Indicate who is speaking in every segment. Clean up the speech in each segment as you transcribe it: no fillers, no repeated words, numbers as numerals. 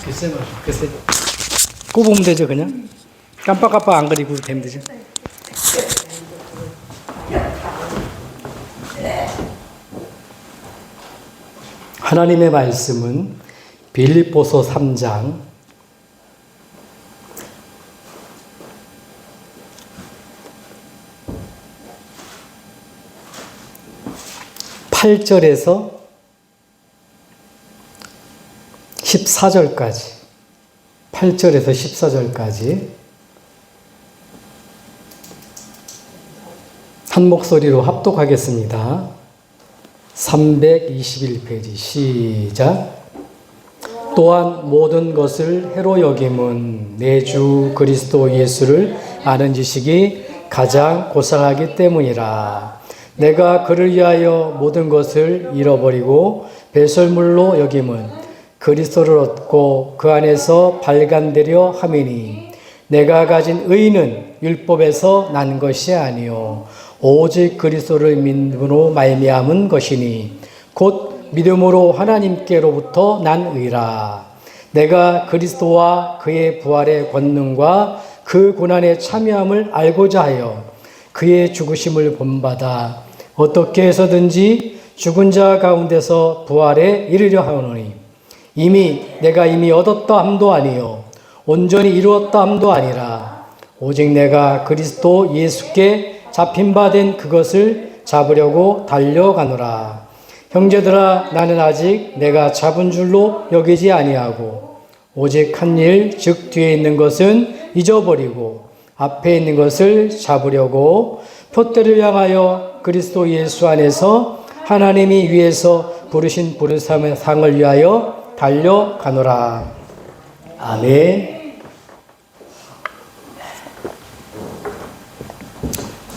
Speaker 1: 글쎄. 꼽으면 되죠, 그냥? 깜빡깜빡 안 그리고 되면 되죠. 하나님의 말씀은 빌립보서 3장 8절에서 14절까지 8절에서 14절까지 한 목소리로 합독하겠습니다. 321페이지 시작. 또한 모든 것을 해로 여김은 내 주 그리스도 예수를 아는 지식이 가장 고상하기 때문이라. 내가 그를 위하여 모든 것을 잃어버리고 배설물로 여김은 그리스도를 얻고 그 안에서 발간되려 함이니 내가 가진 의는 율법에서 난 것이 아니요 오직 그리스도를 믿음으로 말미암은 것이니 곧 믿음으로 하나님께로부터 난 의라. 내가 그리스도와 그의 부활의 권능과 그 고난에 참여함을 알고자 하여 그의 죽으심을 본받아 어떻게 해서든지 죽은 자 가운데서 부활에 이르려 하노니 내가 이미 얻었다 함도 아니요 온전히 이루었다 함도 아니라 오직 내가 그리스도 예수께 잡힌 바 된 그것을 잡으려고 달려가노라. 형제들아, 나는 아직 내가 잡은 줄로 여기지 아니하고 오직 한 일, 즉 뒤에 있는 것은 잊어버리고 앞에 있는 것을 잡으려고 표대를 향하여 그리스도 예수 안에서 하나님이 위에서 부르신 부르심의 상을 위하여 달려가노라. 아멘.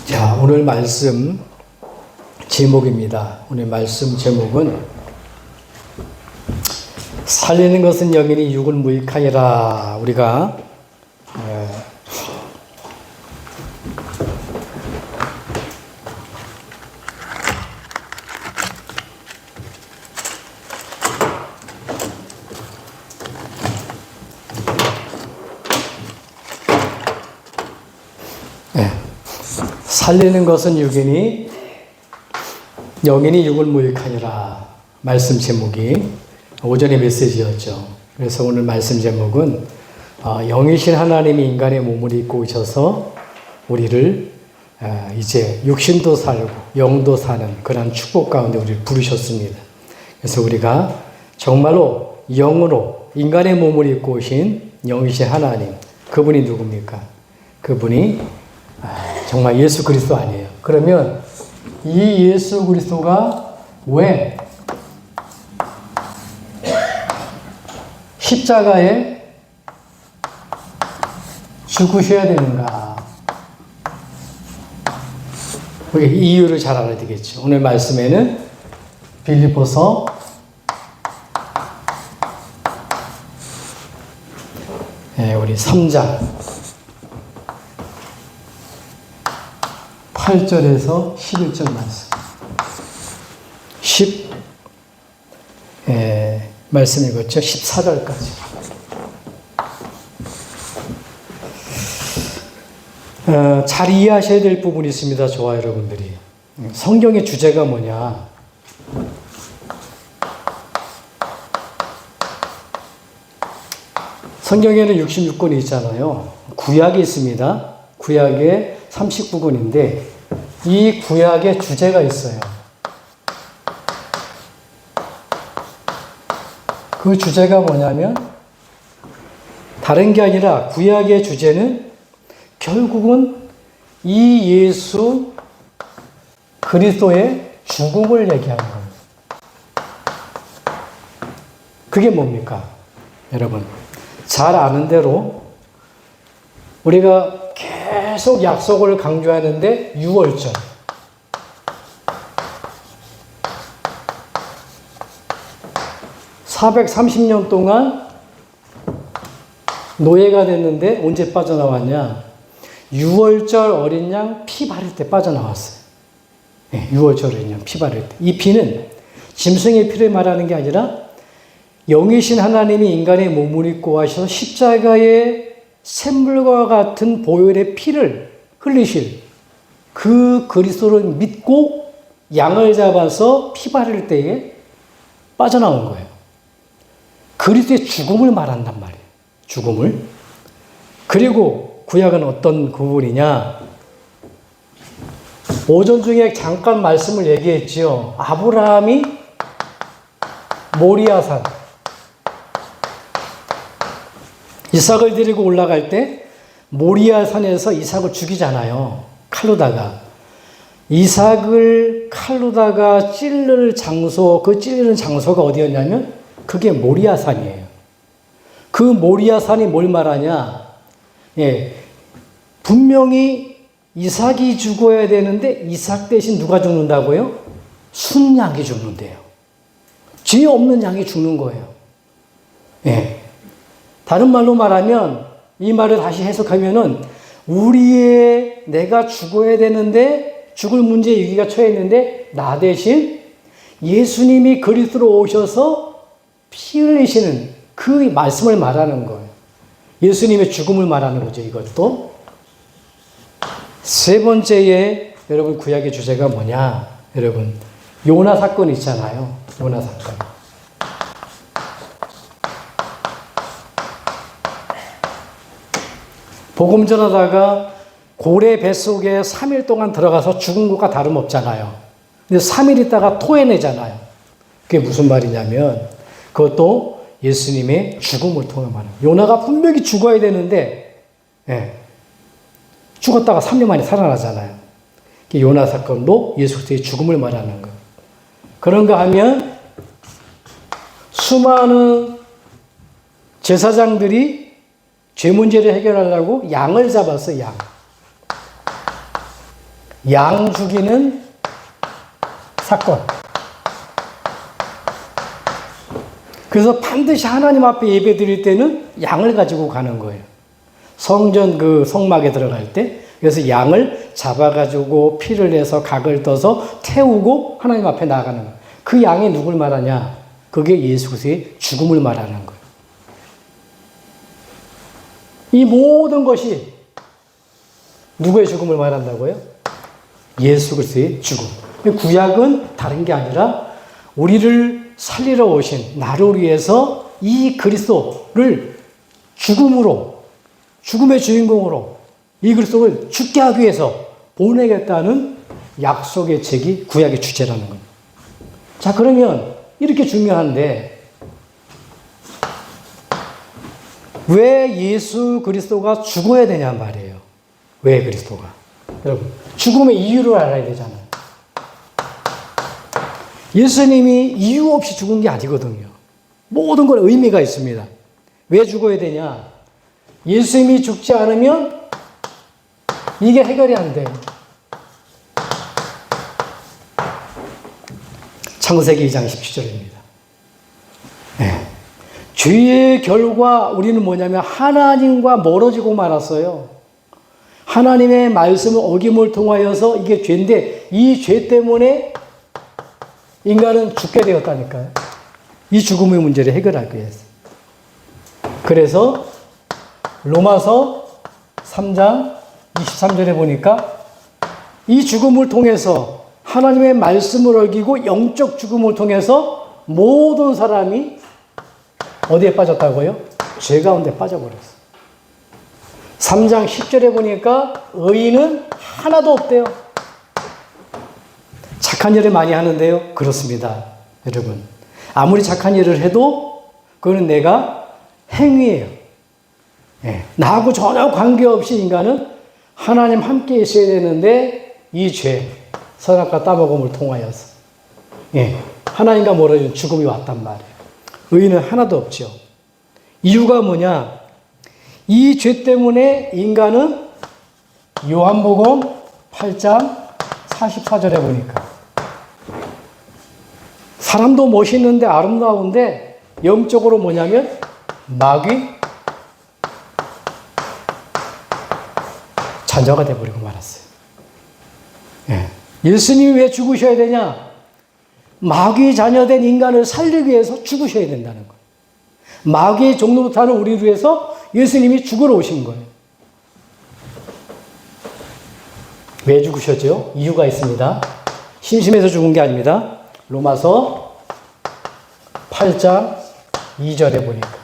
Speaker 1: 자, 오늘 말씀 제목입니다. 오늘 말씀 제목은 살리는 것은 영이니 육은 무익하니라. 우리가 살리는 것은 육이니 영이니 육은 무익하니라. 말씀 제목이 오전의 메시지였죠. 그래서 오늘 말씀 제목은 영이신 하나님이 인간의 몸을 입고 오셔서 우리를 이제 육신도 살고 영도 사는 그런 축복 가운데 우리를 부르셨습니다. 그래서 우리가 정말로 영으로 인간의 몸을 입고 오신 영이신 하나님, 그분이 누굽니까? 그분이 정말 예수 그리스도 아니에요. 그러면 이 예수 그리스도가 왜 십자가에 죽으셔야 되는가? 우리 이유를 잘 알아야 되겠죠. 오늘 말씀에는 빌립보서 우리 3장 8절에서 11절 말씀. 말씀 읽었죠? 14절까지. 잘 이해하셔야 될 부분이 있습니다. 저와 여러분들이. 성경의 주제가 뭐냐? 성경에는 66권이 있잖아요. 구약이 있습니다. 구약에 39권인데 이 구약의 주제가 있어요. 그 주제가 뭐냐면 다른 게 아니라 구약의 주제는 결국은 이 예수 그리스도의 죽음을 얘기하는 거예요. 그게 뭡니까? 여러분 잘 아는 대로 우리가 계속 약속을 강조하는데 6월절. (430년) 동안 노예가 됐는데 언제 빠져나왔냐? 6월절 어린 양 피 바를 때 빠져나왔어요. 네, 6월절 어린 양 피 바를 때. 이 피는 짐승의 피를 말하는 게 아니라 영이신 하나님이 인간의 몸을 입고 하셔서 십자가의 샘물과 같은 보혈의 피를 흘리실 그 그리스도를 믿고 양을 잡아서 피 바를 때에 빠져나온 거예요. 그리스도의 죽음을 말한단 말이에요. 죽음을. 그리고 구약은 어떤 부분이냐? 오전 중에 잠깐 말씀을 얘기했지요. 아브라함이 모리아산 이삭을 데리고 올라갈 때 모리아산에서 이삭을 죽이잖아요. 칼로다가. 이삭을 칼로다가 찔르는 장소, 그 찔르는 장소가 어디였냐면 그게 모리아산이에요. 그 모리아산이 뭘 말하냐? 예, 분명히 이삭이 죽어야 되는데 이삭 대신 누가 죽는다고요? 순양이 죽는데요. 죄 없는 양이 죽는 거예요. 예. 다른 말로 말하면 이 말을 다시 해석하면은 내가 죽어야 되는데 죽을 문제에 위기가 처해 있는데 나 대신 예수님이 그리스도로 오셔서 피 흘리시는 그 말씀을 말하는 거예요. 예수님의 죽음을 말하는 거죠. 이것도. 세 번째에 여러분 구약의 주제가 뭐냐? 여러분 요나 사건 있잖아요. 요나 사건. 복음 전하다가 고래 뱃속에 3일 동안 들어가서 죽은 것과 다름없잖아요. 근데 3일 있다가 토해내잖아요. 그게 무슨 말이냐면 그것도 예수님의 죽음을 통해 말해요. 요나가 분명히 죽어야 되는데 죽었다가 3년 만에 살아나잖아요. 요나 사건도 예수 그리스도의 죽음을 말하는 거예요. 그런가 하면 수많은 제사장들이 죄 문제를 해결하려고 양을 잡았어, 양 죽이는 사건. 그래서 반드시 하나님 앞에 예배 드릴 때는 양을 가지고 가는 거예요. 성전 그 성막에 들어갈 때. 그래서 양을 잡아가지고 피를 내서 각을 떠서 태우고 하나님 앞에 나가는 거예요. 그 양이 누굴 말하냐? 그게 예수 그리스도의 죽음을 말하는 거예요. 이 모든 것이 누구의 죽음을 말한다고요? 예수 그리스도의 죽음. 구약은 다른 게 아니라 우리를 살리러 오신 나를 위해서 이 그리스도를 죽음의 주인공으로 이 그리스도를 죽게 하기 위해서 보내겠다는 약속의 책이 구약의 주제라는 겁니다. 자, 그러면 이렇게 중요한데 왜 예수 그리스도가 죽어야 되냐 말이에요. 왜 그리스도가? 여러분, 죽음의 이유를 알아야 되잖아요. 예수님이 이유 없이 죽은 게 아니거든요. 모든 건 의미가 있습니다. 왜 죽어야 되냐? 예수님이 죽지 않으면 이게 해결이 안 돼요. 창세기 2장 17절입니다. 네. 죄의 결과 우리는 뭐냐면 하나님과 멀어지고 말았어요. 하나님의 말씀을 어김을 통하여서 이게 죄인데 이 죄 때문에 인간은 죽게 되었다니까요. 이 죽음의 문제를 해결하기 위해서. 그래서 로마서 3장 23절에 보니까 이 죽음을 통해서 하나님의 말씀을 어기고 영적 죽음을 통해서 모든 사람이 어디에 빠졌다고요? 죄 가운데 빠져버렸어. 3장 10절에 보니까 의인은 하나도 없대요. 착한 일을 많이 하는데요. 그렇습니다. 여러분. 아무리 착한 일을 해도 그거는 내가 행위예요. 나하고 전혀 관계없이 인간은 하나님 함께 있어야 되는데 이 죄, 선악과 따먹음을 통하여서 하나님과 멀어진 죽음이 왔단 말이에요. 의인은 하나도 없죠. 이유가 뭐냐? 이 죄 때문에 인간은 요한복음 8장 44절에 보니까 사람도 멋있는데 아름다운데 영적으로 뭐냐면 마귀 자녀가 되어버리고 말았어요. 예수님이 왜 죽으셔야 되냐? 마귀 자녀된 인간을 살리기 위해서 죽으셔야 된다는 거예요. 마귀의 종로부터 하는 우리를 위해서 예수님이 죽으러 오신 거예요. 왜 죽으셨죠? 이유가 있습니다. 심심해서 죽은 게 아닙니다. 로마서 8장 2절에 보니까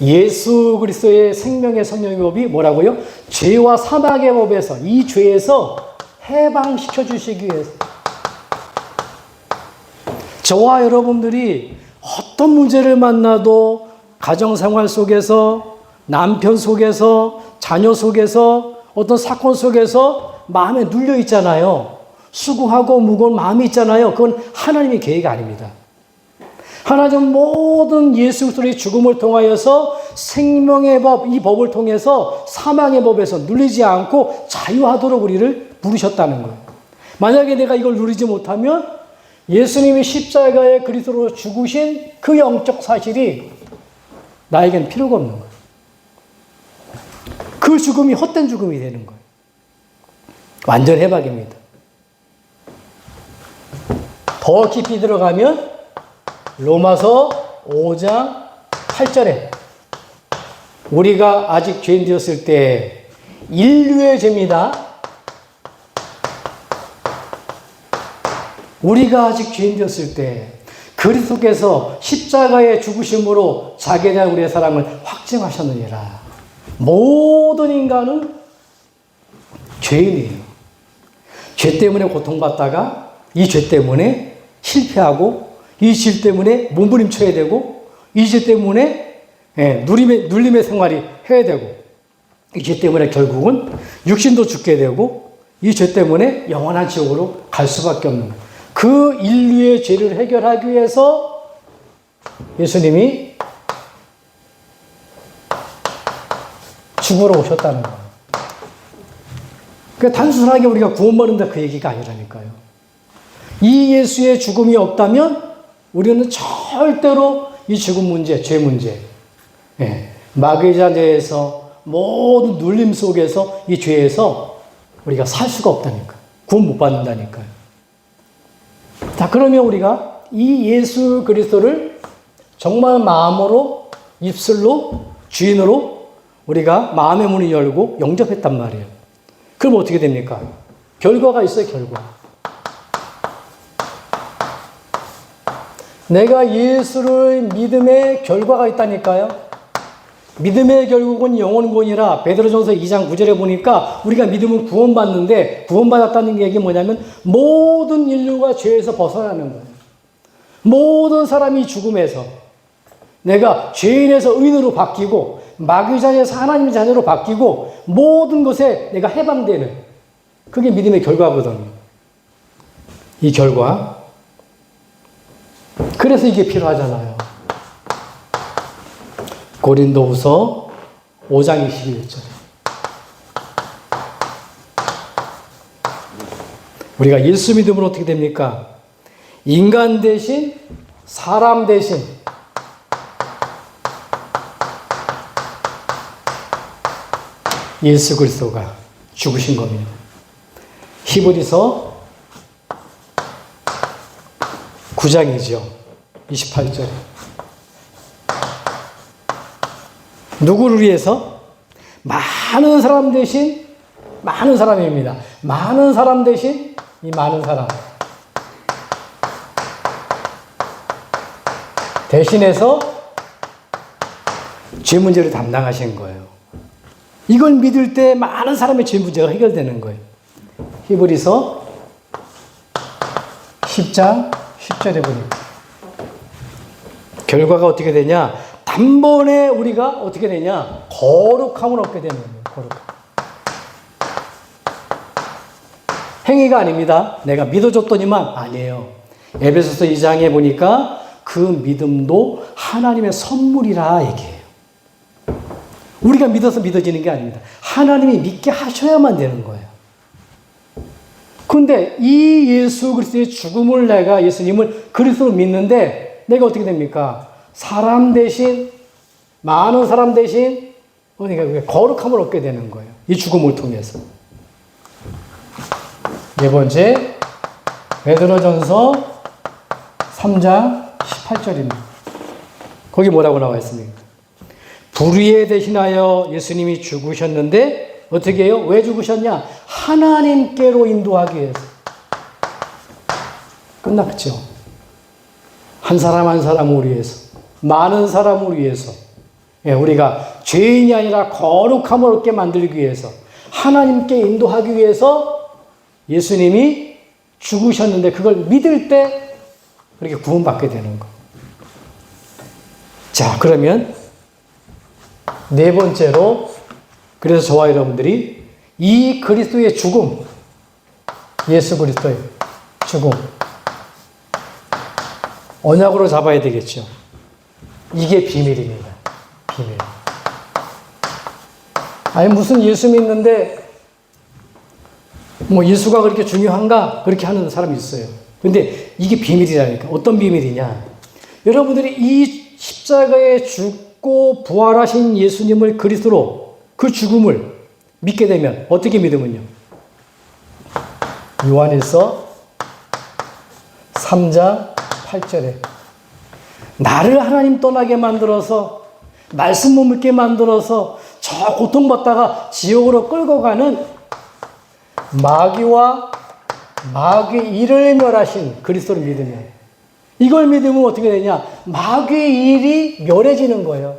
Speaker 1: 예수 그리스도의 생명의 성령의 법이 뭐라고요? 죄와 사망의 법에서, 이 죄에서 해방시켜 주시기 위해서. 저와 여러분들이 어떤 문제를 만나도 가정생활 속에서, 남편 속에서, 자녀 속에서, 어떤 사건 속에서 마음에 눌려 있잖아요. 수고하고 무거운 마음이 있잖아요. 그건 하나님의 계획이 아닙니다. 하나님은 모든 예수 그리스도의 죽음을 통하여서 생명의 법, 이 법을 통해서 사망의 법에서 눌리지 않고 자유하도록 우리를 부르셨다는 거예요. 만약에 내가 이걸 누리지 못하면 예수님이 십자가에 그리스도로 죽으신 그 영적 사실이 나에겐 필요가 없는 거예요. 그 죽음이 헛된 죽음이 되는 거예요. 완전 해박입니다. 더 깊이 들어가면 로마서 5장 8절에 우리가 아직 죄인 되었을 때 인류의 죄입니다. 우리가 아직 죄인 되었을 때 그리스도께서 십자가의 죽으심으로 자기에 대한 우리의 사랑을 확증하셨느니라. 모든 인간은 죄인이에요. 죄 때문에 고통받다가 이 죄 때문에 실패하고 이 죄 때문에 몸부림쳐야 되고 이 죄 때문에 눌림의 생활이 해야 되고 이 죄 때문에 결국은 육신도 죽게 되고 이 죄 때문에 영원한 지옥으로 갈 수밖에 없는 거예요. 그 인류의 죄를 해결하기 위해서 예수님이 죽으러 오셨다는 거예요. 그러니까 단순하게 우리가 구원받는다 그 얘기가 아니라니까요. 이 예수의 죽음이 없다면 우리는 절대로 이 죽음 문제, 죄 문제, 마귀의 자녀에서 모든 눌림 속에서 이 죄에서 우리가 살 수가 없다니까요. 구원 못 받는다니까요. 자, 그러면 우리가 이 예수 그리스도를 정말 마음으로, 입술로, 주인으로 우리가 마음의 문을 열고 영접했단 말이에요. 그럼 어떻게 됩니까? 결과가 있어요, 결과. 내가 예수를 믿음의 결과가 있다니까요. 믿음의 결국은 영혼구원이라 베드로전서 2장 9절에 보니까 우리가 믿음은 구원받는데 구원받았다는 얘기 뭐냐면 모든 인류가 죄에서 벗어나는 거예요. 모든 사람이 죽음에서 내가 죄인에서 의인으로 바뀌고 마귀 자녀에서 하나님의 자녀로 바뀌고 모든 것에 내가 해방되는 그게 믿음의 결과거든요. 이 결과. 그래서 이게 필요하잖아요. 고린도후서 5장 21절. 우리가 예수 믿음으로 어떻게 됩니까? 인간 대신 사람 대신 예수 그리스도가 죽으신 겁니다. 히브리서 9장이죠. 28절. 누구를 위해서? 많은 사람 대신 많은 사람입니다. 많은 사람 대신 이 많은 사람. 대신해서 죄 문제를 담당하신 거예요. 이걸 믿을 때 많은 사람의 죄 문제가 해결되는 거예요. 히브리서 10장 10절에 보니까 결과가 어떻게 되냐? 단번에 우리가 어떻게 되냐? 거룩함을 얻게 되는 거예요. 거룩함. 행위가 아닙니다. 내가 믿어줬더니만 아니에요. 에베소서 2장에 보니까 그 믿음도 하나님의 선물이라 얘기해요. 우리가 믿어서 믿어지는 게 아닙니다. 하나님이 믿게 하셔야만 되는 거예요. 그런데 이 예수 그리스도의 죽음을 내가 예수님을 그리스도로 믿는데 내가 어떻게 됩니까? 사람 대신 많은 사람 대신 그러니까 거룩함을 얻게 되는 거예요. 이 죽음을 통해서. 네 번째 베드로전서 3장 18절입니다. 거기 뭐라고 나와 있습니까? 불의에 대신하여 예수님이 죽으셨는데 어떻게 해요? 왜 죽으셨냐? 하나님께로 인도하기 위해서. 끝났죠. 한 사람 한 사람을 위해서, 많은 사람을 위해서, 우리가 죄인이 아니라 거룩함을 얻게 만들기 위해서, 하나님께 인도하기 위해서 예수님이 죽으셨는데 그걸 믿을 때 그렇게 구원받게 되는 거. 자, 그러면 네 번째로, 그래서 저와 여러분들이 이 그리스도의 죽음, 예수 그리스도의 죽음, 언약으로 잡아야 되겠죠. 이게 비밀입니다. 비밀. 아니, 무슨 예수 믿는데, 뭐 예수가 그렇게 중요한가? 그렇게 하는 사람이 있어요. 근데 이게 비밀이라니까. 어떤 비밀이냐? 여러분들이 이 십자가에 죽고 부활하신 예수님을 그리스도로, 그 죽음을 믿게 되면, 어떻게 믿으면요? 요한일서 3장 8절에 나를 하나님 떠나게 만들어서, 말씀 못 믿게 만들어서 저 고통받다가 지옥으로 끌고 가는 마귀와 마귀의 일을 멸하신 그리스도를 믿으면, 이걸 믿으면 어떻게 되냐? 마귀의 일이 멸해지는 거예요.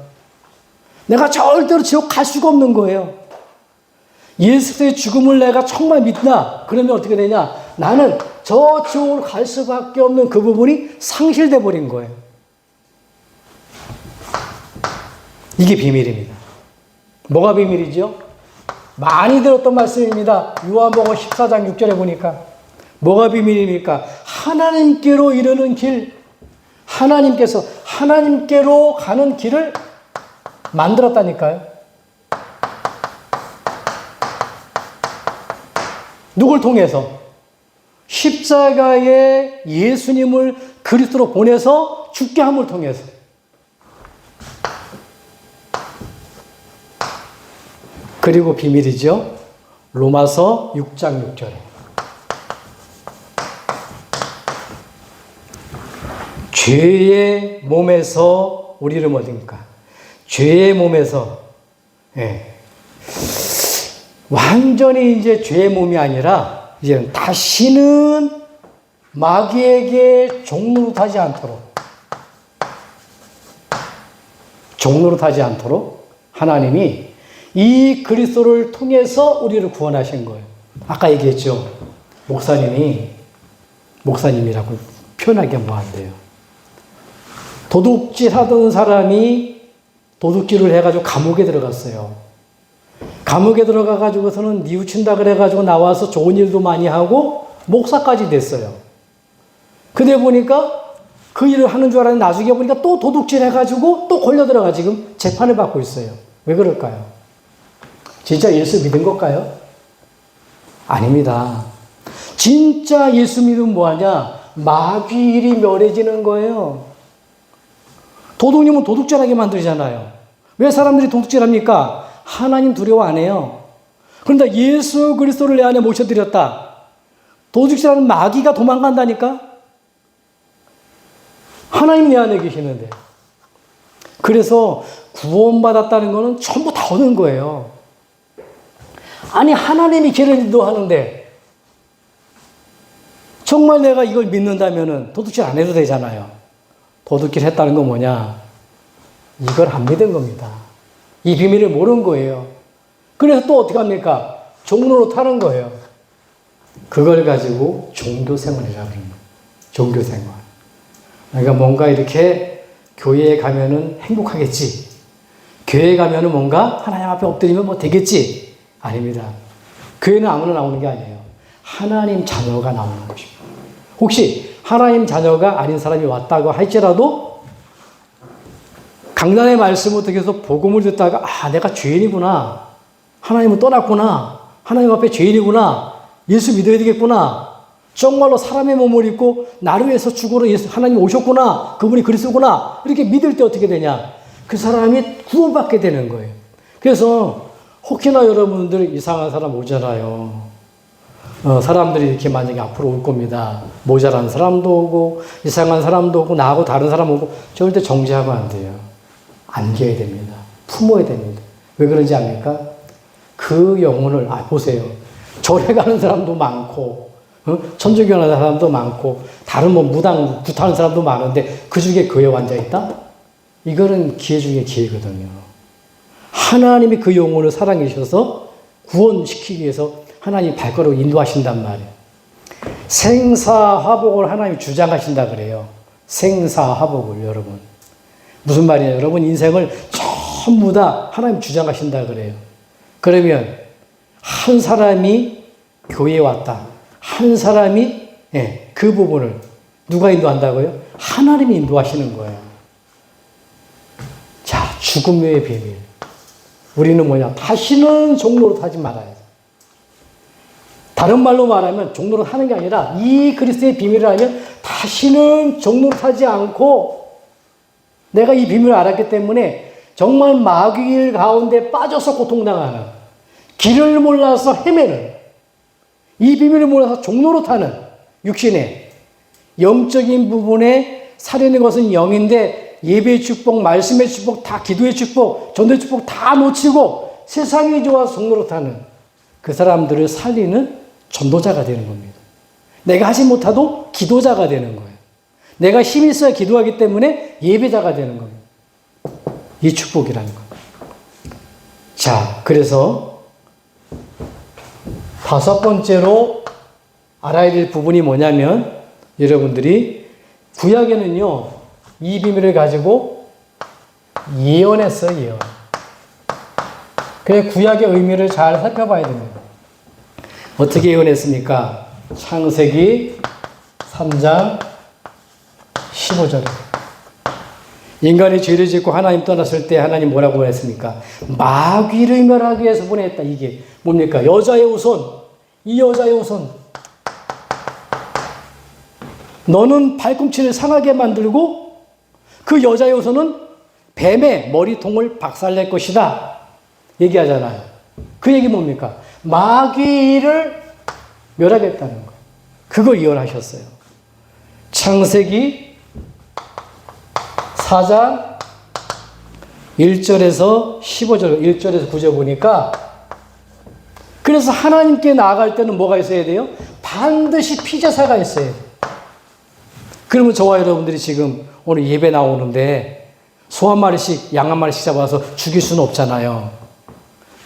Speaker 1: 내가 절대로 지옥 갈 수가 없는 거예요. 예수의 죽음을 내가 정말 믿나? 그러면 어떻게 되냐? 나는 저 지옥으로 갈 수밖에 없는 그 부분이 상실돼 버린 거예요. 이게 비밀입니다. 뭐가 비밀이죠? 많이 들었던 말씀입니다. 요한복음 14장 6절에 보니까 뭐가 비밀입니까? 하나님께로 이르는 길, 하나님께서 하나님께로 가는 길을 만들었다니까요. 누굴 통해서? 십자가에 예수님을 그리스도로 보내서 죽게 함을 통해서. 그리고 비밀이죠. 로마서 6장 6절에 죄의 몸에서 우리를 뭐든가 죄의 몸에서, 완전히 이제 죄의 몸이 아니라 이제 다시는 마귀에게 종노릇하지 않도록 하나님이 이 그리스도를 통해서 우리를 구원하신 거예요. 아까 얘기했죠. 목사님이라고 표현하기가 뭐한데요. 도둑질 하던 사람이 도둑질을 해가지고 감옥에 들어갔어요. 감옥에 들어가가지고서는 뉘우친다 그래가지고 나와서 좋은 일도 많이 하고 목사까지 됐어요. 근데 보니까 그 일을 하는 줄 알았는데 나중에 보니까 또 도둑질 해가지고 또 걸려 들어가 지금 재판을 받고 있어요. 왜 그럴까요? 진짜 예수 믿은 걸까요? 아닙니다. 진짜 예수 믿으면 뭐하냐? 마귀 일이 멸해지는 거예요. 도둑님은 도둑질하게 만들잖아요. 왜 사람들이 도둑질합니까? 하나님 두려워 안 해요. 그런데 예수 그리스도를 내 안에 모셔드렸다. 도둑질하는 마귀가 도망간다니까? 하나님 내 안에 계시는데. 그래서 구원받았다는 것은 전부 다 얻은 거예요. 아니, 하나님이 길을 인도하는데 정말 내가 이걸 믿는다면 도둑질 안 해도 되잖아요. 도둑질 했다는 건 뭐냐? 이걸 안 믿은 겁니다. 이 비밀을 모르는 거예요. 그래서 또 어떻게 합니까? 종로로 타는 거예요. 그걸 가지고 종교생활이라고 하는 거예요. 종교생활. 그러니까 뭔가 이렇게 교회에 가면은 행복하겠지. 교회에 가면은 뭔가 하나님 앞에 엎드리면 뭐 되겠지. 아닙니다. 교회는 아무나 나오는 게 아니에요. 하나님 자녀가 나오는 것입니다. 혹시 하나님 자녀가 아닌 사람이 왔다고 할지라도 강단의 말씀을 통해서 복음을 듣다가 내가 죄인이구나. 하나님은 떠났구나. 하나님 앞에 죄인이구나. 예수 믿어야 되겠구나. 정말로 사람의 몸을 입고 나를 위해서 죽으러 하나님 오셨구나. 그분이 그리스도구나. 이렇게 믿을 때 어떻게 되냐? 그 사람이 구원받게 되는 거예요. 그래서 혹시나 여러분들 이상한 사람 오잖아요. 사람들이 이렇게 만약에 앞으로 올 겁니다. 모자란 사람도 오고 이상한 사람도 오고 나하고 다른 사람 오고 절대 정죄하면 안 돼요. 안겨야 됩니다. 품어야 됩니다. 왜 그런지 압니까? 그 영혼을, 보세요. 절에 가는 사람도 많고, 천주교 하는 사람도 많고, 다른 무당, 구타하는 사람도 많은데, 그 중에 교회에 앉아있다? 이거는 기회 중에 기회거든요. 하나님이 그 영혼을 사랑해 주셔서 구원시키기 위해서 하나님 발걸음을 인도하신단 말이에요. 생사화복을 하나님이 주장하신다 그래요. 생사화복을 여러분. 무슨 말이에요? 여러분 인생을 전부 다 하나님 주장하신다 그래요. 그러면 한 사람이 교회에 왔다. 한 사람이 그 부분을 누가 인도한다고요? 하나님이 인도하시는 거예요. 자, 죽음의 비밀. 우리는 뭐냐? 다시는 종로로 타지 말아야 돼. 다른 말로 말하면 종로로 타는 게 아니라 이 그리스도의 비밀을 알면 다시는 종로로 타지 않고 내가 이 비밀을 알았기 때문에 정말 마귀일 가운데 빠져서 고통당하는 길을 몰라서 헤매는 이 비밀을 몰라서 종로로 타는 육신의 영적인 부분에 살아있는 것은 영인데 예배의 축복, 말씀의 축복, 다 기도의 축복, 전도의 축복 다 놓치고 세상이 좋아서 종로로 타는 그 사람들을 살리는 전도자가 되는 겁니다. 내가 하지 못하도 기도자가 되는 거예요. 내가 힘이 있어야 기도하기 때문에 예배자가 되는 겁니다. 이 축복이라는 거예요. 자, 그래서 다섯 번째로 알아야 될 부분이 뭐냐면 여러분들이 구약에는요 이 비밀을 가지고 예언했어요. 예언. 그래서 구약의 의미를 잘 살펴봐야 됩니다. 어떻게 예언했습니까? 창세기 3장 15절. 인간이 죄를 짓고 하나님 떠났을 때 하나님 뭐라고 했습니까? 마귀를 멸하기 위해서 보냈다. 이게 뭡니까? 여자의 후손. 이 여자의 후손. 너는 발꿈치를 상하게 만들고 그 여자의 후손은 뱀의 머리통을 박살낼 것이다. 얘기하잖아요. 그 얘기 뭡니까? 마귀를 멸하겠다는 거예요. 그걸 예언하셨어요. 창세기 4장 1절에서 15절, 1절에서 9절 보니까 그래서 하나님께 나아갈 때는 뭐가 있어야 돼요? 반드시 피제사가 있어야 돼요. 그러면 저와 여러분들이 지금 오늘 예배 나오는데 소 한 마리씩, 양 한 마리씩 잡아서 죽일 수는 없잖아요.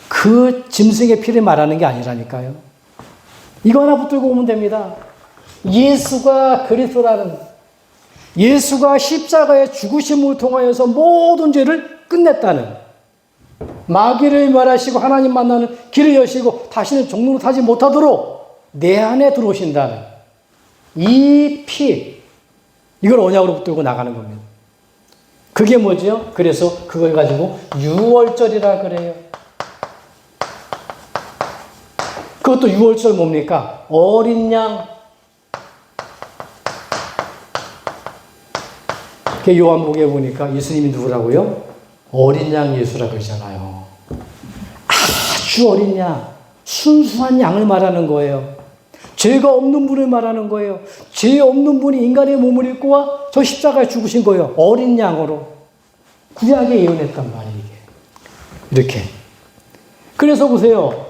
Speaker 1: 그 짐승의 피를 말하는 게 아니라니까요. 이거 하나 붙들고 오면 됩니다. 예수가 그리스도라는, 예수가 십자가의 죽으심을 통하여서 모든 죄를 끝냈다는, 마귀를 멸하시고 하나님 만나는 길을 여시고 다시는 종로로 타지 못하도록 내 안에 들어오신다는 이 피, 이걸 언약으로 붙들고 나가는 겁니다. 그게 뭐죠? 그래서 그걸 가지고 유월절이라 그래요. 그것도 유월절 뭡니까? 어린 양. 요한복음에 보니까 예수님이 누구라고요? 어린 양 예수라고 그러잖아요. 아주 어린 양, 순수한 양을 말하는 거예요. 죄가 없는 분을 말하는 거예요. 죄 없는 분이 인간의 몸을 입고 와 저 십자가에 죽으신 거예요. 어린 양으로. 구약에 예언했단 말이에요. 이렇게. 그래서 보세요.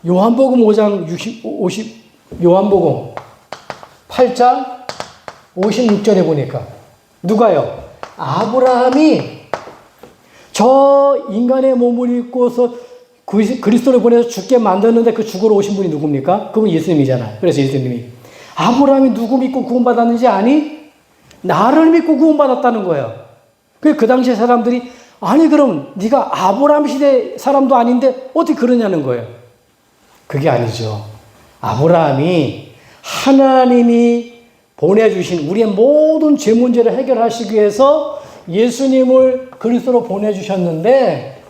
Speaker 1: 요한복음 5장 50, 요한복음 8장 56절에 보니까 누가요? 아브라함이 저 인간의 몸을 입고서 그리스도를 보내서 죽게 만들었는데 그 죽으러 오신 분이 누굽니까? 그분 예수님이잖아요. 그래서 예수님이 아브라함이 누구 믿고 구원받았는지 아니? 나를 믿고 구원받았다는 거예요. 그 당시에 사람들이 아니 그럼 네가 아브라함 시대 사람도 아닌데 어떻게 그러냐는 거예요. 그게 아니죠. 아브라함이 하나님이 보내주신 우리의 모든 죄 문제를 해결하시기 위해서 예수님을 그리스도로 보내주셨는데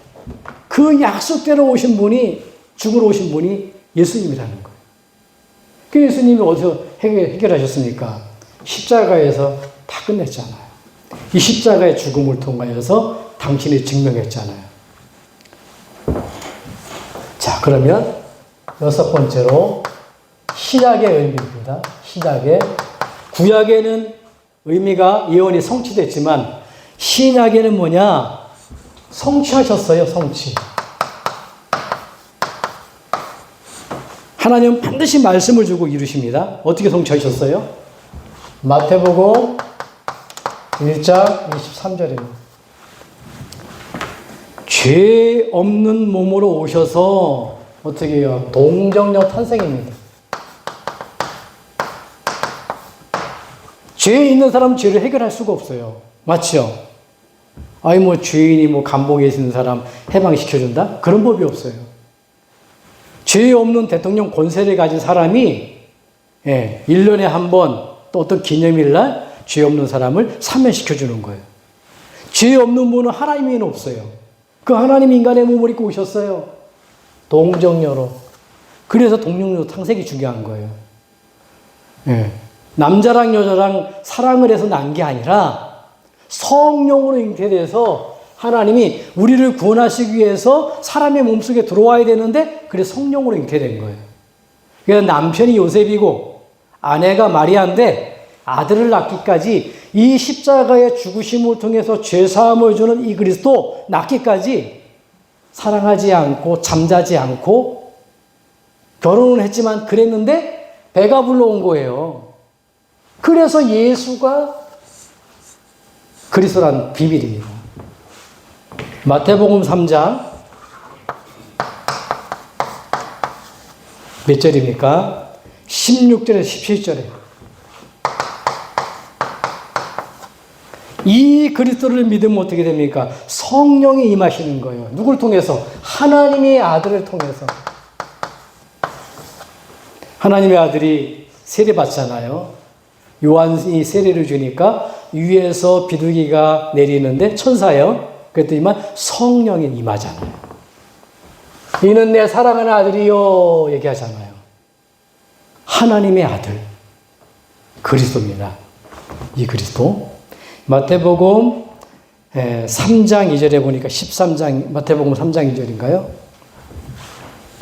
Speaker 1: 그 약속대로 오신 분이, 죽으러 오신 분이 예수님이라는 거예요. 그 예수님이 어디서 해결하셨습니까? 십자가에서 다 끝냈잖아요. 이 십자가의 죽음을 통하여서 당신이 증명했잖아요. 자, 그러면 여섯 번째로 신약의 의미입니다. 신약의, 구약에는 의미가 예언이 성취됐지만 신약에는 뭐냐? 성취하셨어요, 성취. 하나님은 반드시 말씀을 주고 이루십니다. 어떻게 성취하셨어요? 마태복음 1장 23절입니다. 죄 없는 몸으로 오셔서 어떻게 해요? 동정녀 탄생입니다. 죄 있는 사람은 죄를 해결할 수가 없어요. 맞죠? 아니 뭐 죄인이 감옥에 있는 사람 해방시켜준다? 그런 법이 없어요. 죄 없는 대통령 권세를 가진 사람이 1년에 한 번 또 어떤 기념일날 죄 없는 사람을 사면시켜주는 거예요. 죄 없는 분은 하나님이 없어요. 그 하나님 인간의 몸을 입고 오셨어요. 동정녀로. 그래서 동정녀 탄생이 중요한 거예요. 남자랑 여자랑 사랑을 해서 난 게 아니라 성령으로 잉태돼서 하나님이 우리를 구원하시기 위해서 사람의 몸속에 들어와야 되는데 그래서 성령으로 잉태된 거예요. 그래서 남편이 요셉이고 아내가 마리아인데 아들을 낳기까지 이 십자가의 죽으심을 통해서 죄사함을 주는 이 그리스도 낳기까지 사랑하지 않고 잠자지 않고 결혼을 했지만 그랬는데 배가 불러온 거예요. 그래서 예수가 그리스도란 비밀입니다. 마태복음 3장 몇 절입니까? 16절에서 17절에 이 그리스도를 믿으면 어떻게 됩니까? 성령이 임하시는 거예요. 누굴 통해서? 하나님의 아들을 통해서. 하나님의 아들이 세례 받잖아요. 요한이 세례를 주니까 위에서 비둘기가 내리는데 천사예요. 그랬더니만 성령이 임하잖아요. 이는 내 사랑하는 아들이요 얘기하잖아요. 하나님의 아들 그리스도입니다. 이 그리스도 마태복음 3장 2절에 보니까 13장 마태복음 3장 2절인가요?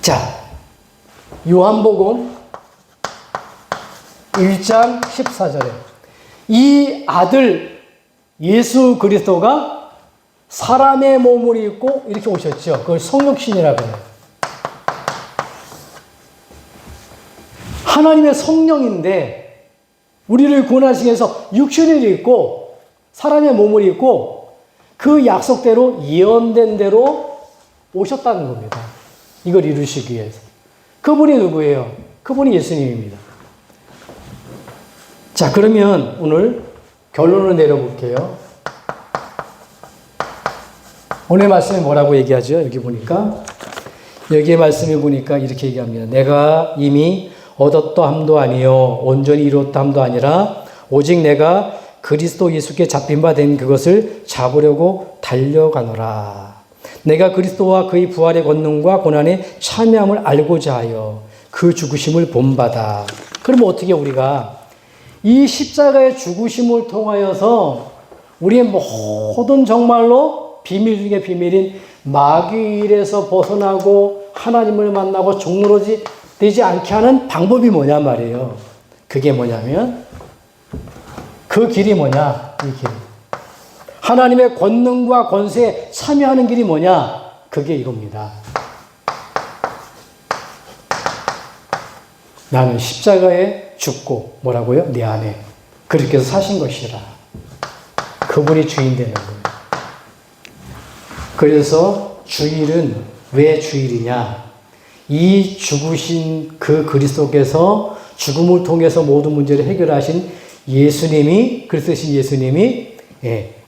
Speaker 1: 자, 요한복음 1장 14절에 이 아들 예수 그리스도가 사람의 몸을 입고 이렇게 오셨죠. 그걸 성육신이라고 해요. 하나님의 성령인데 우리를 구원하시기 위해서 육신을 입고 사람의 몸을 입고 그 약속대로 예언된 대로 오셨다는 겁니다. 이걸 이루시기 위해서. 그분이 누구예요? 그분이 예수님입니다. 자, 그러면 오늘 결론을 내려볼게요. 오늘 말씀이 뭐라고 얘기하죠? 여기 보니까. 여기에 말씀을 보니까 이렇게 얘기합니다. 내가 이미 얻었다 함도 아니요 온전히 이루었다 함도 아니라 오직 내가 그리스도 예수께 잡힌 바 된 그것을 잡으려고 달려가노라. 내가 그리스도와 그의 부활의 권능과 고난에 참여함을 알고자 하여 그 죽으심을 본받아. 그러면 어떻게 우리가 이 십자가의 죽으심을 통하여서 우리의 모든 정말로 비밀 중에 비밀인 마귀의 일에서 벗어나고 하나님을 만나고 종로지 되지 않게 하는 방법이 뭐냐 말이에요. 그게 뭐냐면 그 길이 뭐냐? 이 길. 하나님의 권능과 권세에 참여하는 길이 뭐냐? 그게 이겁니다. 나는 십자가에 죽고 뭐라고요? 내 안에 그렇게 해서 사신 것이라. 그분이 주인 되는 거예요. 그래서 주일은 왜 주일이냐? 이 죽으신 그 그리스도께서 죽음을 통해서 모든 문제를 해결하신 예수님이, 그리스도신 예수님이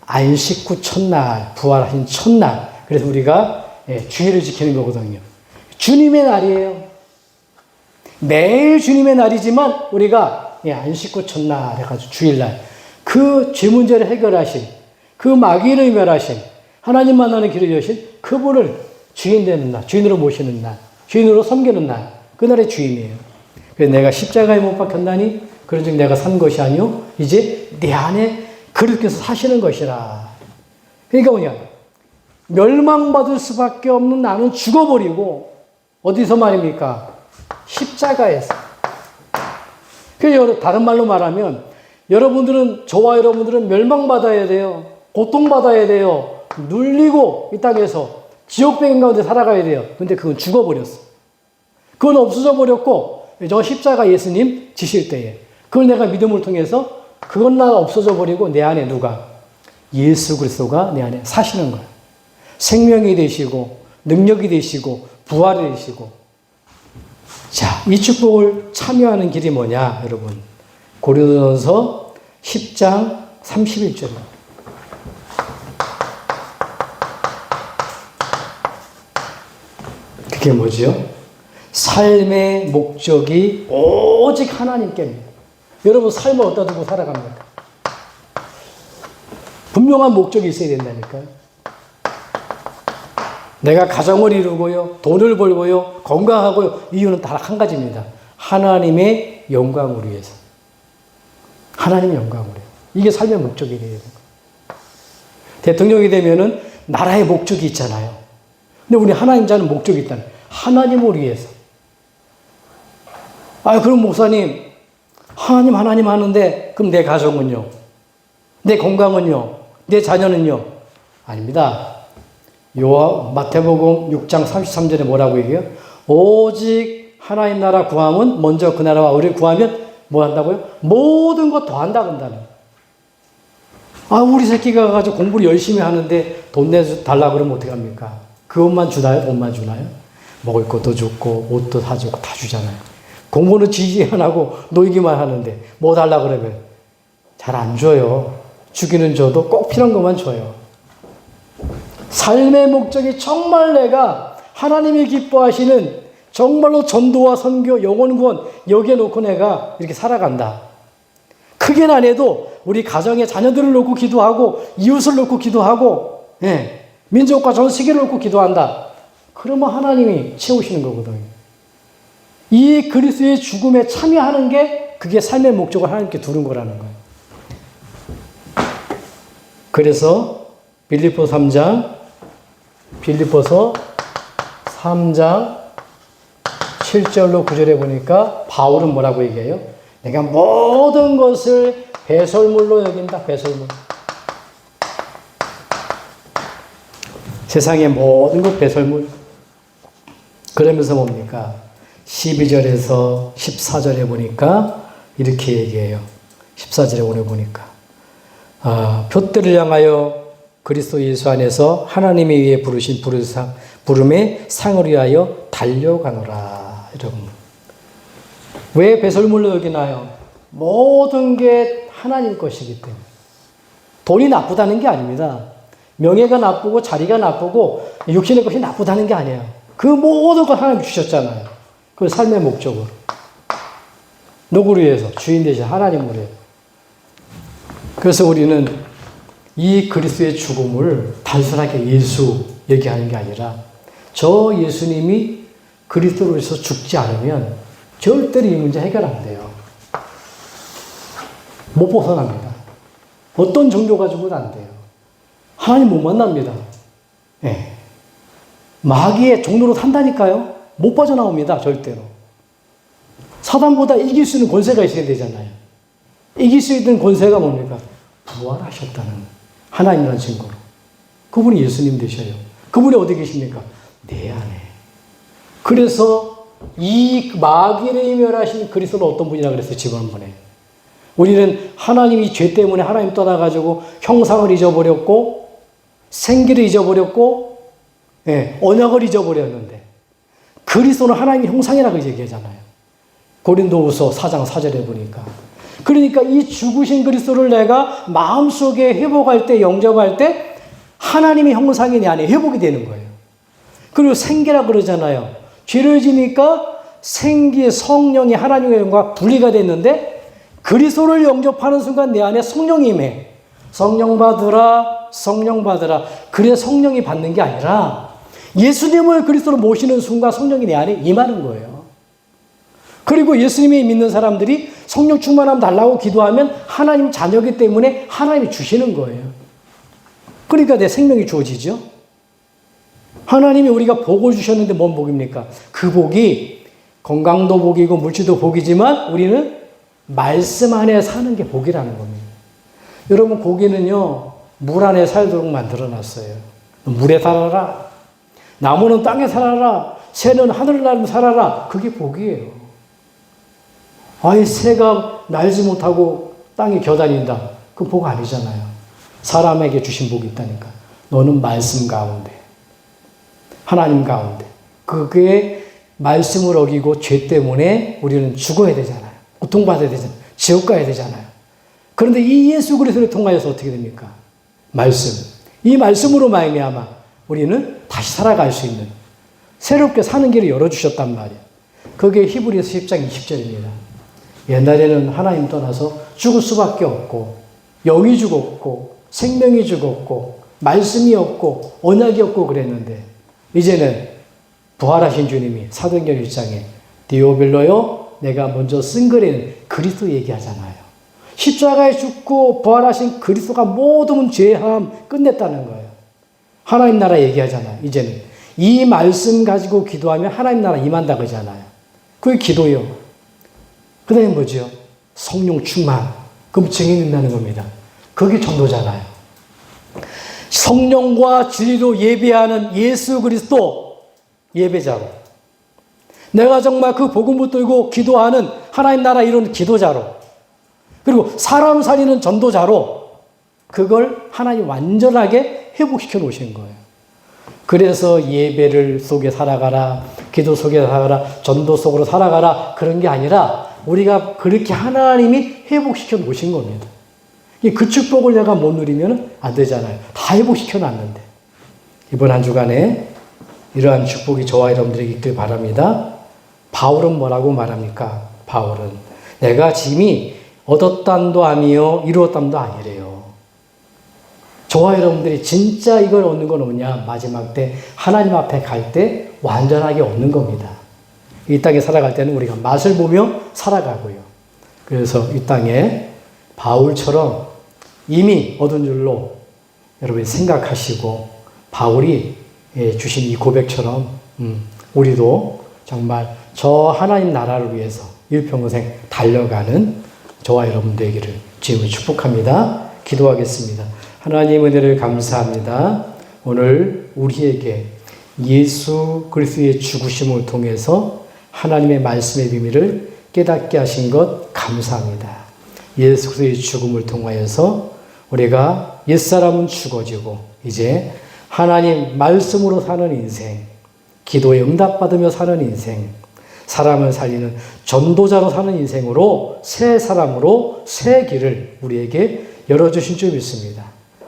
Speaker 1: 안식 후 첫날, 부활하신 첫날, 그래서 우리가 주일을 지키는 거거든요. 주님의 날이에요. 매일 주님의 날이지만 우리가 안식 후 첫날 해가지고 주일날 그 죄 문제를 해결하신, 그 마귀를 멸하신, 하나님 만나는 길을 여신 그분을 주인 되는 날, 주인으로 모시는 날, 주인으로 섬기는 날, 그날의 주인이에요. 그래서 내가 십자가에 못 박혔나니 그런즉 내가 산 것이 아니요 이제 내 안에 그리스도께서 사시는 것이라. 그러니까 뭐냐, 멸망받을 수밖에 없는 나는 죽어버리고 어디서 말입니까? 십자가에서. 그래서 다른 말로 말하면 여러분들은, 저와 여러분들은 멸망받아야 돼요. 고통받아야 돼요. 눌리고 이 땅에서 지옥배경 가운데 살아가야 돼요. 근데 그건 죽어버렸어. 그건 없어져 버렸고 저 십자가 예수님 지실 때에 그걸 내가 믿음을 통해서 그건 나 없어져 버리고 내 안에 누가? 예수 그리스도가 내 안에 사시는 거예요. 생명이 되시고 능력이 되시고 부활이 되시고. 자, 이 축복을 참여하는 길이 뭐냐 여러분. 고린도전서 10장 31절입니다. 그게 뭐지요? 삶의 목적이 오직 하나님께입니다. 여러분 삶을 어디다 두고 살아갑니까? 분명한 목적이 있어야 된다니까요. 내가 가정을 이루고요, 돈을 벌고요, 건강하고요. 이유는 다 한 가지입니다. 하나님의 영광을 위해서. 하나님의 영광을 위해서. 이게 삶의 목적이 되는 거예요. 대통령이 되면은 나라의 목적이 있잖아요. 근데 우리 하나님 자는 목적이 있다는 거예요. 하나님을 위해서. 아, 그럼 목사님, 하나님 하는데 그럼 내 가정은요? 내 건강은요? 내 자녀는요? 아닙니다. 마태복음 6장 33절에 뭐라고 얘기해요? 오직 하나님 나라 구함은 먼저 그 나라와 의를 구하면 뭐 한다고요? 모든 것 더한다 그런다는. 아, 우리 새끼가 가지고 공부를 열심히 하는데 돈 내달라 그러면 어떻게 합니까? 그것만 주나요? 돈만 주나요? 먹을 것도 줬고 옷도 사주고 다 주잖아요. 공부는 지지 안 하고 놀기만 하는데 뭐 달라 그러면 잘 안 줘요. 주기는 줘도 꼭 필요한 것만 줘요. 삶의 목적이 정말 내가 하나님이 기뻐하시는 정말로 전도와 선교, 영혼 구원 여기에 놓고 내가 이렇게 살아간다. 크게는 안 해도 우리 가정의 자녀들을 놓고 기도하고 이웃을 놓고 기도하고 민족과 전 세계를 놓고 기도한다. 그러면 하나님이 채우시는 거거든요. 이 그리스도의 죽음에 참여하는 게 그게 삶의 목적을 하나님께 두는 거라는 거예요. 그래서 빌립보서 3장 7절로 9절에 보니까 바울은 뭐라고 얘기해요? 내가 모든 것을 배설물로 여긴다. 배설물. 세상의 모든 것 배설물. 그러면서 뭡니까? 12절에서 14절에 보니까 이렇게 얘기해요. 14절에 오늘 보니까 표대를 향하여 그리스도 예수 안에서 하나님에 의해 부르신 부름의 상을 위하여 달려가노라. 여러분, 왜 배설물로 여기나요? 모든 게 하나님 것이기 때문에. 돈이 나쁘다는 게 아닙니다. 명예가 나쁘고 자리가 나쁘고 육신의 것이 나쁘다는 게 아니에요. 그 모든 걸 하나님 주셨잖아요. 그 삶의 목적으로. 누구를 위해서? 주인 되신 하나님을 위해서. 그래서 우리는 이 그리스도의 죽음을 단순하게 예수 얘기하는 게 아니라 저 예수님이 그리스도로서 죽지 않으면 절대로 이 문제 해결 안 돼요. 못 벗어납니다. 어떤 종교 가지고는 안 돼요. 하나님 못 만납니다. 네. 마귀의 종로로 산다니까요. 못 빠져나옵니다. 절대로. 사단보다 이길 수 있는 권세가 있어야 되잖아요. 이길 수 있는 권세가 뭡니까? 부활하셨다는 하나님이라는 증거로. 그분이 예수님 되셔요. 그분이 어디 계십니까? 내 안에. 그래서 이 마귀를 멸하신 그리스도는 어떤 분이라 그랬어요? 지난번에. 우리는 하나님이 죄 때문에 하나님 떠나가지고 형상을 잊어버렸고 생기를 잊어버렸고 언약을 잊어버렸는데 그리스도는 하나님의 형상이라고 얘기하잖아요. 고린도후서 4장 4절에 보니까. 그러니까 이 죽으신 그리스도를 내가 마음속에 회복할 때, 영접할 때 하나님의 형상이 내 안에 회복이 되는 거예요. 그리고 생기라 그러잖아요. 죄를 지니까 생기의 성령이 하나님의 영과 분리가 됐는데 그리스도를 영접하는 순간 내 안에 성령이 임해. 성령 받으라, 성령 받으라. 그래 성령이 받는 게 아니라 예수님을 그리스도로 모시는 순간 성령이 내 안에 임하는 거예요. 그리고 예수님이 믿는 사람들이 성령 충만함 달라고 기도하면 하나님 자녀이기 때문에 하나님이 주시는 거예요. 그러니까 내 생명이 주어지죠. 하나님이 우리가 복을 주셨는데 뭔 복입니까? 그 복이 건강도 복이고 물질도 복이지만 우리는 말씀 안에 사는 게 복이라는 겁니다. 여러분 고기는요 물 안에 살도록 만들어놨어요. 물에 살아라. 나무는 땅에 살아라. 새는 하늘을 날며 살아라. 그게 복이에요. 아예 새가 날지 못하고 땅에 겨다닌다. 그건 복 아니잖아요. 사람에게 주신 복이 있다니까. 너는 말씀 가운데, 하나님 가운데. 그게 말씀을 어기고 죄 때문에 우리는 죽어야 되잖아요. 고통받아야 되잖아요. 지옥 가야 되잖아요. 그런데 이 예수 그리스도를 통하여서 어떻게 됩니까? 말씀. 이 말씀으로 말미암아 우리는 다시 살아갈 수 있는 새롭게 사는 길을 열어주셨단 말이에요. 그게 히브리서 10장 20절입니다. 옛날에는 하나님 떠나서 죽을 수밖에 없고 영이 죽었고 생명이 죽었고 말씀이 없고 언약이 없고 그랬는데 이제는 부활하신 주님이 사도행전 1장에 디오빌로요 내가 먼저 쓴 글에는 그리스도 얘기하잖아요. 십자가에 죽고 부활하신 그리스도가 모든 죄함 끝냈다는 거예요. 하나님 나라 얘기하잖아요. 이제는 이 말씀 가지고 기도하면 하나님 나라 임한다 그러잖아요. 그게 기도요. 그 다음에 뭐죠? 성령 충만. 그럼 증인이 된다는 겁니다. 그게 전도잖아요. 성령과 진리로 예배하는 예수 그리스도 예배자로, 내가 정말 그 복음 붙들고 기도하는 하나님 나라 이루는 기도자로, 그리고 사람 살리는 전도자로 그걸 하나님 완전하게 회복시켜 놓으신 거예요. 그래서 예배를 속에 살아가라, 기도 속에 살아가라, 전도 속으로 살아가라 그런 게 아니라 우리가 그렇게 하나님이 회복시켜 놓으신 겁니다. 그 축복을 내가 못 누리면 안 되잖아요. 다 회복시켜 놨는데. 이번 한 주간에 이러한 축복이 저와 여러분들에게 있길 바랍니다. 바울은 뭐라고 말합니까? 바울은 내가 짐이 얻었담도 아니요 이루었담도 아니래요. 저와 여러분들이 진짜 이걸 얻는 건 뭐냐? 마지막 때 하나님 앞에 갈 때 완전하게 얻는 겁니다. 이 땅에 살아갈 때는 우리가 맛을 보며 살아가고요. 그래서 이 땅에 바울처럼 이미 얻은 줄로 여러분이 생각하시고 바울이 주신 이 고백처럼 우리도 정말 저 하나님 나라를 위해서 일평생 달려가는 저와 여러분 되기를 주님을 축복합니다. 기도하겠습니다. 하나님 은혜를 감사합니다. 오늘 우리에게 예수 그리스도의 죽으심을 통해서 하나님의 말씀의 비밀을 깨닫게 하신 것 감사합니다. 예수 그리스도의 죽음을 통하여서 우리가 옛사람은 죽어지고 이제 하나님 말씀으로 사는 인생, 기도에 응답받으며 사는 인생, 사람을 살리는 전도자로 사는 인생으로 새 사람으로 새 길을 우리에게 열어주신 줄 믿습니다.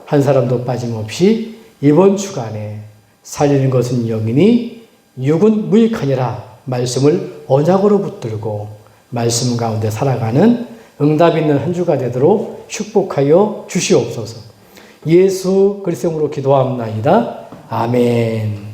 Speaker 1: 한 사람도 빠짐없이 이번 주간에 살리는 것은 영이니 육은 무익하니라 말씀을 언약으로 붙들고 말씀 가운데 살아가는 응답 있는 한 주가 되도록 축복하여 주시옵소서. 예수 그리스도로 기도합나이다. 아멘.